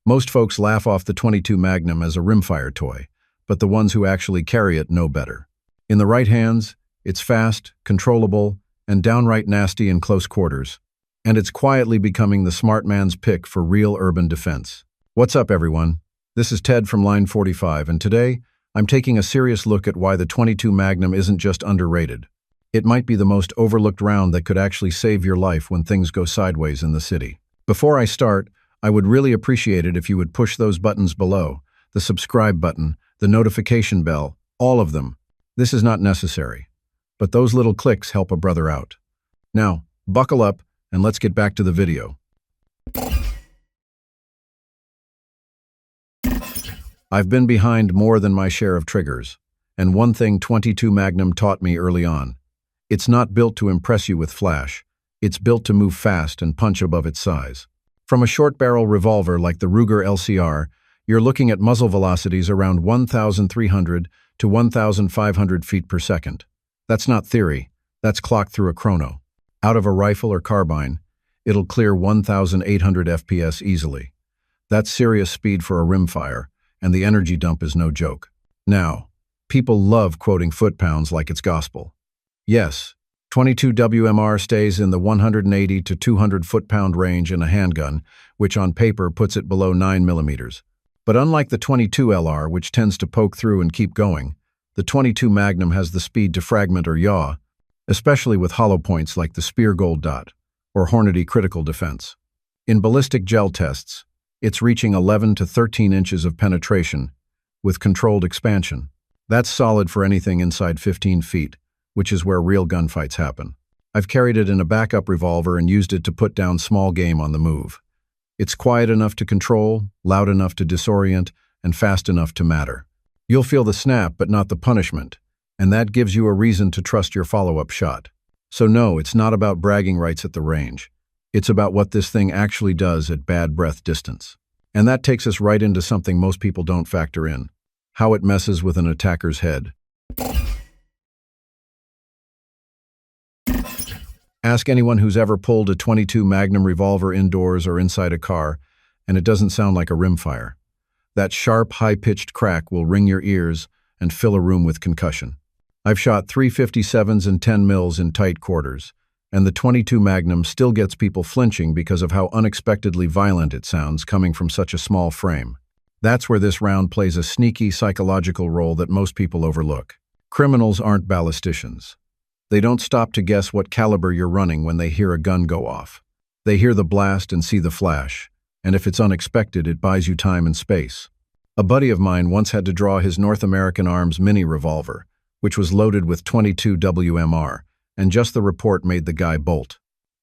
Most folks laugh off the 22 Magnum as a rimfire toy, but the ones who actually carry it know better. In the right hands, it's fast, controllable, and downright nasty in close quarters. And it's quietly becoming the smart man's pick for real urban defense. What's up, everyone? This is Ted from Line 45, and today, I'm taking a serious look at why the 22 Magnum isn't just underrated. It might be the most overlooked round that could actually save your life when things go sideways in the city. Before I start, I would really appreciate it if you would push those buttons below, the subscribe button, the notification bell, all of them. This is not necessary, but those little clicks help a brother out. Now, buckle up and let's get back to the video. I've been behind more than my share of triggers, and one thing 22 Magnum taught me early on. It's not built to impress you with flash. It's built to move fast and punch above its size. From a short-barrel revolver like the Ruger LCR, you're looking at muzzle velocities around 1,300 to 1,500 feet per second. That's not theory. That's clocked through a chrono. Out of a rifle or carbine, it'll clear 1,800 FPS easily. That's serious speed for a rimfire, and the energy dump is no joke. Now, people love quoting foot-pounds like it's gospel. Yes, 22 WMR stays in the 180 to 200 foot-pound range in a handgun, which on paper puts it below 9 millimeters. But unlike the 22 LR, which tends to poke through and keep going, the 22 Magnum has the speed to fragment or yaw, especially with hollow points like the Spear Gold Dot or Hornady Critical Defense. In ballistic gel tests, it's reaching 11 to 13 inches of penetration with controlled expansion. That's solid for anything inside 15 feet, which is where real gunfights happen. I've carried it in a backup revolver and used it to put down small game on the move. It's quiet enough to control, loud enough to disorient, and fast enough to matter. You'll feel the snap but not the punishment, and that gives you a reason to trust your follow-up shot. So no, it's not about bragging rights at the range. It's about what this thing actually does at bad breath distance. And that takes us right into something most people don't factor in: how it messes with an attacker's head. Ask anyone who's ever pulled a 22 Magnum revolver indoors or inside a car, and it doesn't sound like a rimfire. That sharp, high-pitched crack will ring your ears and fill a room with concussion. I've shot 357s and 10 mils in tight quarters, and the 22 Magnum still gets people flinching because of how unexpectedly violent it sounds coming from such a small frame. That's where this round plays a sneaky psychological role that most people overlook. Criminals aren't ballisticians. They don't stop to guess what caliber you're running when they hear a gun go off. They hear the blast and see the flash, and if it's unexpected, it buys you time and space. A buddy of mine once had to draw his North American Arms mini revolver, which was loaded with 22 WMR, and just the report made the guy bolt.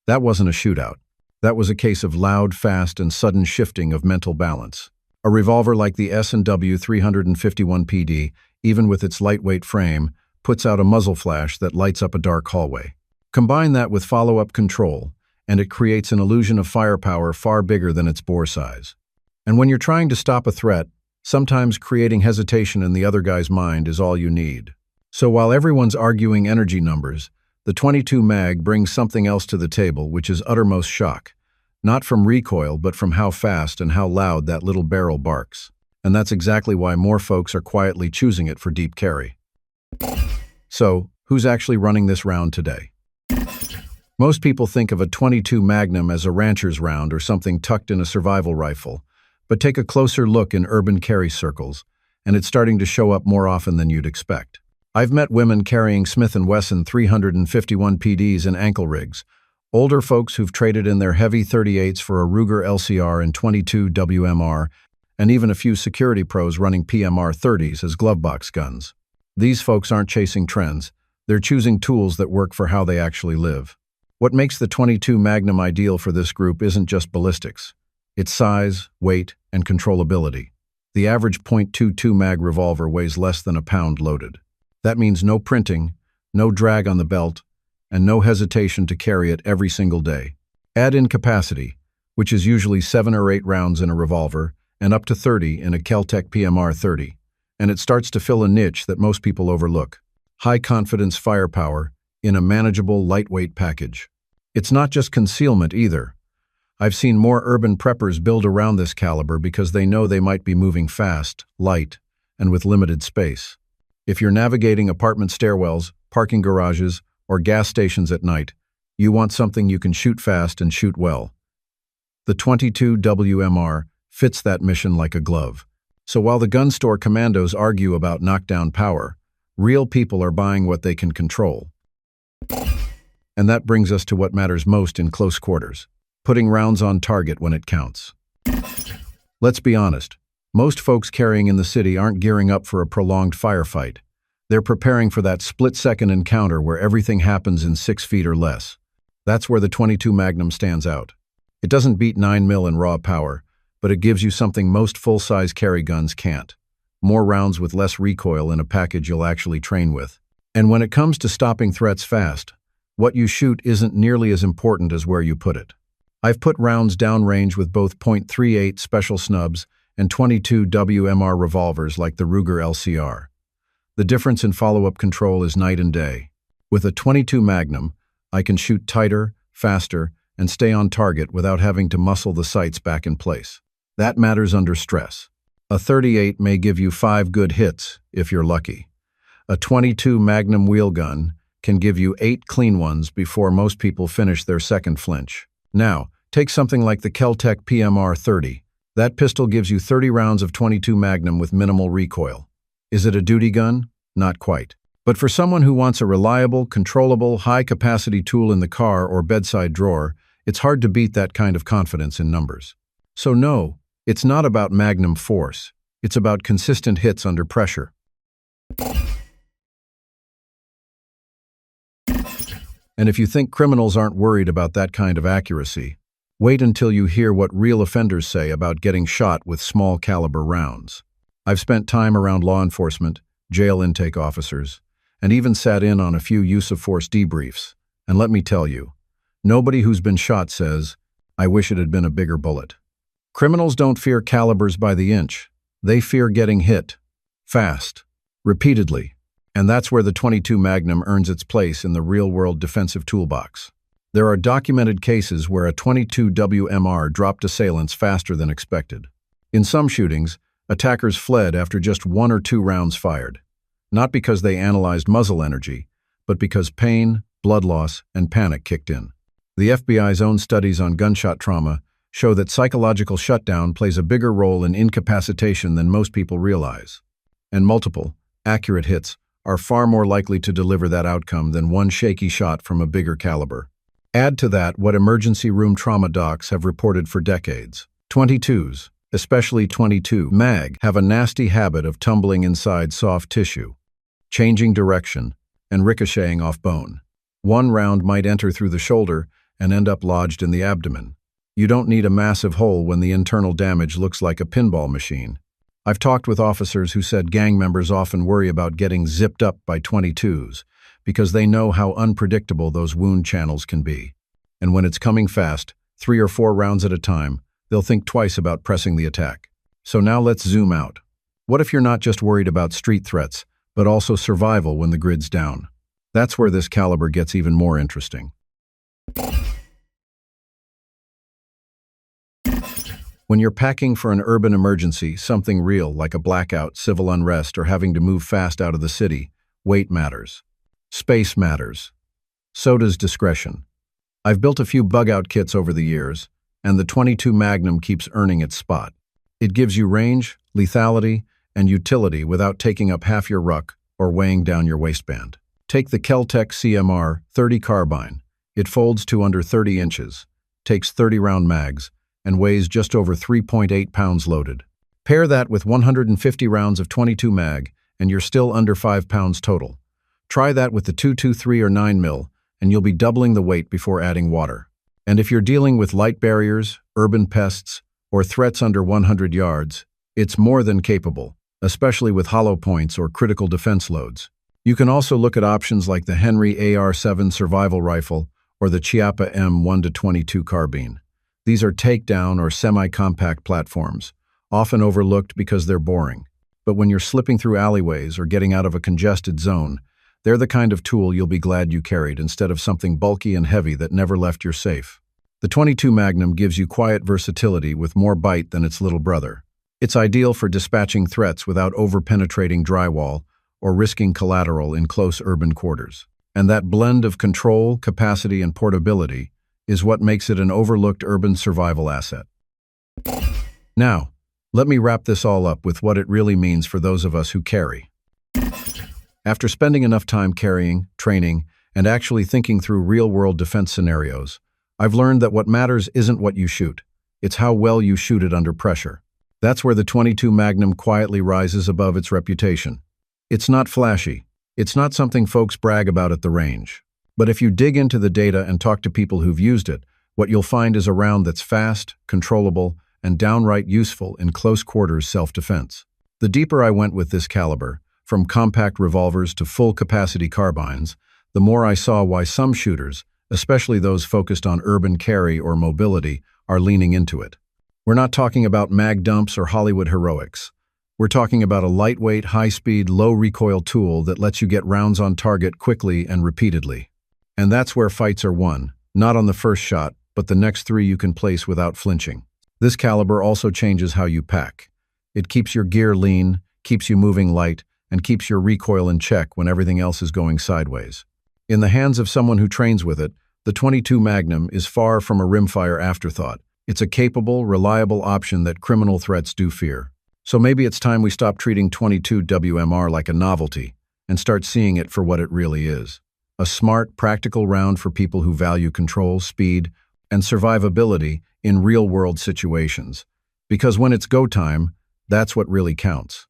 That wasn't a shootout. That was a case of loud, fast, and sudden shifting of mental balance. A revolver like the S&W 351 PD, even with its lightweight frame, puts out a muzzle flash that lights up a dark hallway. Combine that with follow-up control, and it creates an illusion of firepower far bigger than its bore size. And when you're trying to stop a threat, sometimes creating hesitation in the other guy's mind is all you need. So while everyone's arguing energy numbers, the 22 Mag brings something else to the table, which is uttermost shock. Not from recoil, but from how fast and how loud that little barrel barks. And that's exactly why more folks are quietly choosing it for deep carry. So, who's actually running this round today? Most people think of a 22 Magnum as a rancher's round or something tucked in a survival rifle, but take a closer look in urban carry circles, and it's starting to show up more often than you'd expect. I've met women carrying Smith & Wesson 351 PDs and ankle rigs, older folks who've traded in their heavy 38s for a Ruger LCR and 22 WMR, and even a few security pros running PMR 30s as glovebox guns. These folks aren't chasing trends. They're choosing tools that work for how they actually live. What makes the 22 Magnum ideal for this group isn't just ballistics. It's size, weight, and controllability. The average .22 mag revolver weighs less than a pound loaded. That means no printing, no drag on the belt, and no hesitation to carry it every single day. Add in capacity, which is usually 7 or 8 rounds in a revolver, and up to 30 in a Kel-Tec PMR 30. And it starts to fill a niche that most people overlook: high-confidence firepower in a manageable, lightweight package. It's not just concealment either. I've seen more urban preppers build around this caliber because they know they might be moving fast, light, and with limited space. If you're navigating apartment stairwells, parking garages, or gas stations at night, you want something you can shoot fast and shoot well. The 22 WMR fits that mission like a glove. So while the gun store commandos argue about knockdown power, real people are buying what they can control. And that brings us to what matters most in close quarters: putting rounds on target when it counts. Let's be honest, most folks carrying in the city aren't gearing up for a prolonged firefight. They're preparing for that split-second encounter where everything happens in 6 feet or less. That's where the 22 Magnum stands out. It doesn't beat 9mm in raw power, but it gives you something most full-size carry guns can't: more rounds with less recoil in a package you'll actually train with. And when it comes to stopping threats fast, what you shoot isn't nearly as important as where you put it. I've put rounds downrange with both .38 special snubs and 22 WMR revolvers like the Ruger LCR. The difference in follow-up control is night and day. With a 22 Magnum, I can shoot tighter, faster, and stay on target without having to muscle the sights back in place. That matters under stress. A 38 may give you 5 good hits, if you're lucky. A 22 Magnum wheel gun can give you 8 clean ones before most people finish their second flinch. Now, take something like the Kel-Tec PMR 30. That pistol gives you 30 rounds of 22 Magnum with minimal recoil. Is it a duty gun? Not quite. But for someone who wants a reliable, controllable, high-capacity tool in the car or bedside drawer, it's hard to beat that kind of confidence in numbers. So no, it's not about Magnum force. It's about consistent hits under pressure. And if you think criminals aren't worried about that kind of accuracy, wait until you hear what real offenders say about getting shot with small caliber rounds. I've spent time around law enforcement, jail intake officers, and even sat in on a few use-of-force debriefs. And let me tell you, nobody who's been shot says, "I wish it had been a bigger bullet." Criminals don't fear calibers by the inch. They fear getting hit. Fast. Repeatedly. And that's where the 22 Magnum earns its place in the real-world defensive toolbox. There are documented cases where a 22 WMR dropped assailants faster than expected. In some shootings, attackers fled after just 1 or 2 rounds fired. Not because they analyzed muzzle energy, but because pain, blood loss, and panic kicked in. The FBI's own studies on gunshot trauma show that psychological shutdown plays a bigger role in incapacitation than most people realize. And multiple, accurate hits are far more likely to deliver that outcome than one shaky shot from a bigger caliber. Add to that what emergency room trauma docs have reported for decades. 22s, especially 22 Mag, have a nasty habit of tumbling inside soft tissue, changing direction, and ricocheting off bone. One round might enter through the shoulder and end up lodged in the abdomen. You don't need a massive hole when the internal damage looks like a pinball machine. I've talked with officers who said gang members often worry about getting zipped up by 22s because they know how unpredictable those wound channels can be. And when it's coming fast, 3 or 4 rounds at a time, they'll think twice about pressing the attack. So now let's zoom out. What if you're not just worried about street threats, but also survival when the grid's down? That's where this caliber gets even more interesting. When you're packing for an urban emergency, something real like a blackout, civil unrest, or having to move fast out of the city, weight matters. Space matters. So does discretion. I've built a few bug-out kits over the years, and the 22 Magnum keeps earning its spot. It gives you range, lethality, and utility without taking up half your ruck or weighing down your waistband. Take the Kel-Tec CMR 30 carbine. It folds to under 30 inches, takes 30-round mags, and weighs just over 3.8 pounds loaded. Pair that with 150 rounds of 22 mag, and you're still under 5 pounds total. Try that with the 223 or 9mm, and you'll be doubling the weight before adding water. And if you're dealing with light barriers, urban pests, or threats under 100 yards, it's more than capable, especially with hollow points or critical defense loads. You can also look at options like the Henry AR-7 survival rifle or the Chiappa M1-22 carbine. These are takedown or semi-compact platforms, often overlooked because they're boring. But when you're slipping through alleyways or getting out of a congested zone, they're the kind of tool you'll be glad you carried instead of something bulky and heavy that never left your safe. The 22 Magnum gives you quiet versatility with more bite than its little brother. It's ideal for dispatching threats without over-penetrating drywall or risking collateral in close urban quarters. And that blend of control, capacity, and portability is what makes it an overlooked urban survival asset. Now, let me wrap this all up with what it really means for those of us who carry. After spending enough time carrying, training, and actually thinking through real-world defense scenarios, I've learned that what matters isn't what you shoot. It's how well you shoot it under pressure. That's where the 22 Magnum quietly rises above its reputation. It's not flashy. It's not something folks brag about at the range. But if you dig into the data and talk to people who've used it, what you'll find is a round that's fast, controllable, and downright useful in close quarters self-defense. The deeper I went with this caliber, from compact revolvers to full-capacity carbines, the more I saw why some shooters, especially those focused on urban carry or mobility, are leaning into it. We're not talking about mag dumps or Hollywood heroics. We're talking about a lightweight, high-speed, low-recoil tool that lets you get rounds on target quickly and repeatedly. And that's where fights are won, not on the first shot, but the next three you can place without flinching. This caliber also changes how you pack. It keeps your gear lean, keeps you moving light, and keeps your recoil in check when everything else is going sideways. In the hands of someone who trains with it, the 22 Magnum is far from a rimfire afterthought. It's a capable, reliable option that criminal threats do fear. So maybe it's time we stop treating 22 WMR like a novelty and start seeing it for what it really is. A smart, practical round for people who value control, speed, and survivability in real-world situations. Because when it's go time, that's what really counts.